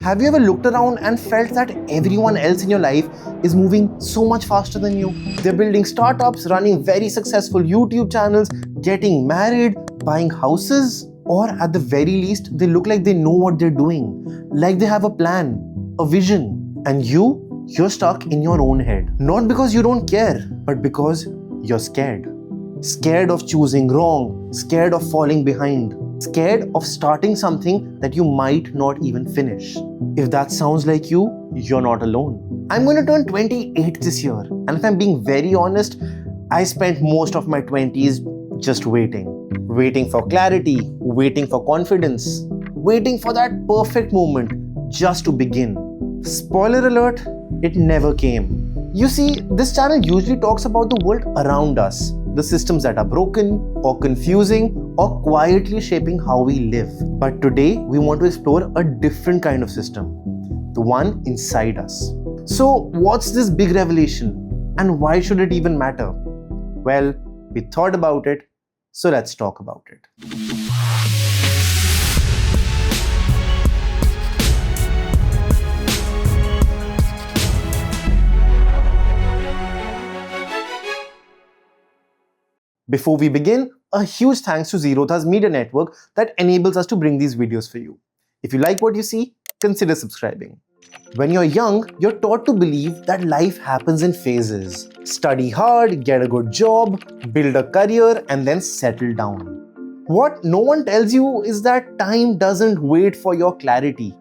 Have you ever looked around and felt that everyone else in your life is moving so much faster than you? They're building startups, running very successful YouTube channels, getting married, buying houses, or at the very least, they look like they know what they're doing, like they have a plan, a vision, and you're stuck in your own head. Not because you don't care, but because you're scared. Scared of choosing wrong, scared of falling behind, scared of starting something that you might not even finish. If that sounds like you, you're not alone. I'm going to turn 28 this year, and if I'm being very honest, I spent most of my 20s just waiting for clarity, waiting for confidence, waiting for that perfect moment just to begin. Spoiler alert, it never came. You see, this channel usually talks about the world around us, the systems that are broken or confusing or quietly shaping how we live. But today, we want to explore a different kind of system, the one inside us. So, what's this big revelation and why should it even matter? Well, we thought about it, so let's talk about it. Before we begin, a huge thanks to Zerodha's media network that enables us to bring these videos for you. If you like what you see, consider subscribing. When you're young, you're taught to believe that life happens in phases. Study hard, get a good job, build a career, and then settle down. What no one tells you is that time doesn't wait for your clarity.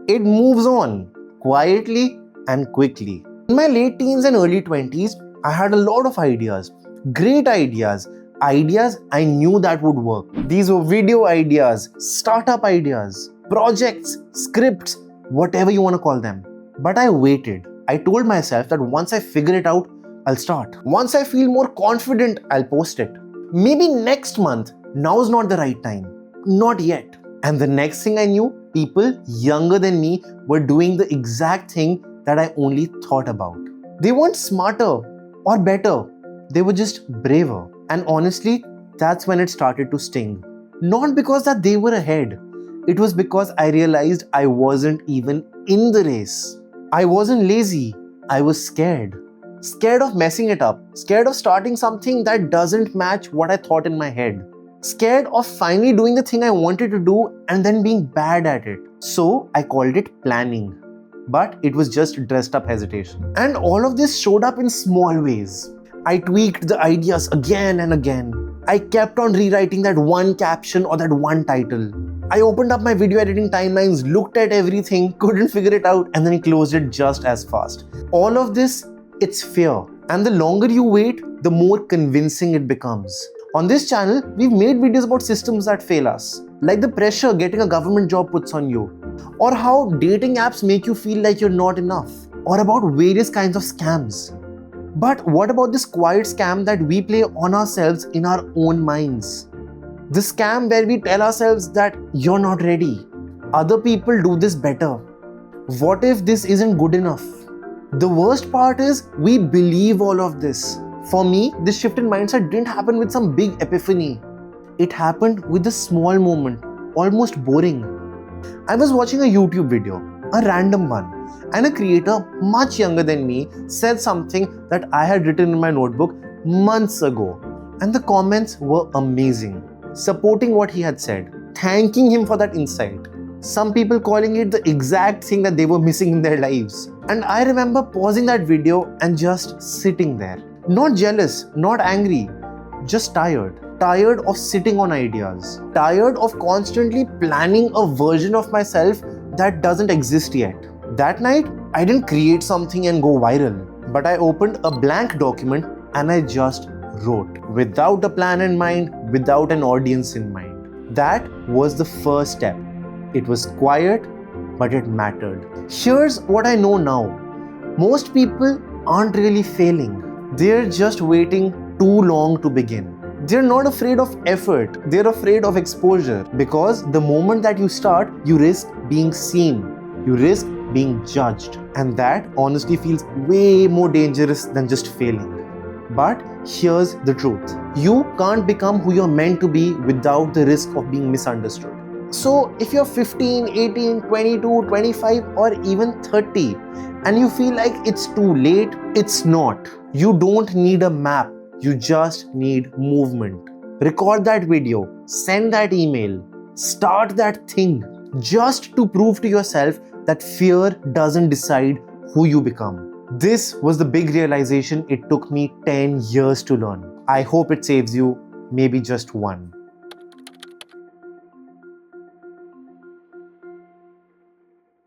It moves on, quietly and quickly. In my late teens and early 20s, I had a lot of ideas. Great ideas I knew that would work. These were video ideas, startup ideas, projects, scripts, whatever you want to call them. But I waited. I told myself that once I figure it out, I'll start. Once I feel more confident, I'll post it. Maybe next month. Now's not the right time. Not yet. And the next thing I knew, people younger than me were doing the exact thing that I only thought about. They weren't smarter or better. They were just braver. And honestly, that's when it started to sting. Not because that they were ahead. It was because I realized I wasn't even in the race. I wasn't lazy. I was scared. Scared of messing it up. Scared of starting something that doesn't match what I thought in my head. Scared of finally doing the thing I wanted to do and then being bad at it. So I called it planning. But it was just dressed up hesitation. And all of this showed up in small ways. I tweaked the ideas again and again. I kept on rewriting that one caption or that one title. I opened up my video editing timelines, looked at everything, couldn't figure it out, and then closed it just as fast. All of this, it's fear. And the longer you wait, the more convincing it becomes. On this channel, we've made videos about systems that fail us, like the pressure getting a government job puts on you, or how dating apps make you feel like you're not enough, or about various kinds of scams. But what about this quiet scam that we play on ourselves in our own minds? The scam where we tell ourselves that you're not ready. Other people do this better. What if this isn't good enough? The worst part is we believe all of this. For me, this shift in mindset didn't happen with some big epiphany. It happened with a small moment, almost boring. I was watching a YouTube video, a random one, and a creator much younger than me said something that I had written in my notebook months ago. And the comments were amazing, supporting what he had said, thanking him for that insight. Some people calling it the exact thing that they were missing in their lives. And I remember pausing that video and just sitting there. Not jealous, not angry, just tired. Tired of sitting on ideas. Tired of constantly planning a version of myself that doesn't exist yet. That night, I didn't create something and go viral, but I opened a blank document and I just wrote, without a plan in mind, without an audience in mind. That was the first step. It was quiet, but it mattered. Here's what I know now. Most people aren't really failing. They're just waiting too long to begin. They're not afraid of effort. They're afraid of exposure. Because the moment that you start, you risk being seen. You risk being judged. And that honestly feels way more dangerous than just failing. But here's the truth. You can't become who you're meant to be without the risk of being misunderstood. So if you're 15, 18, 22, 25 or even 30 and you feel like it's too late, it's not. You don't need a map, you just need movement. Record that video, send that email, start that thing, just to prove to yourself that fear doesn't decide who you become. This was the big realization it took me 10 years to learn. I hope it saves you maybe just one.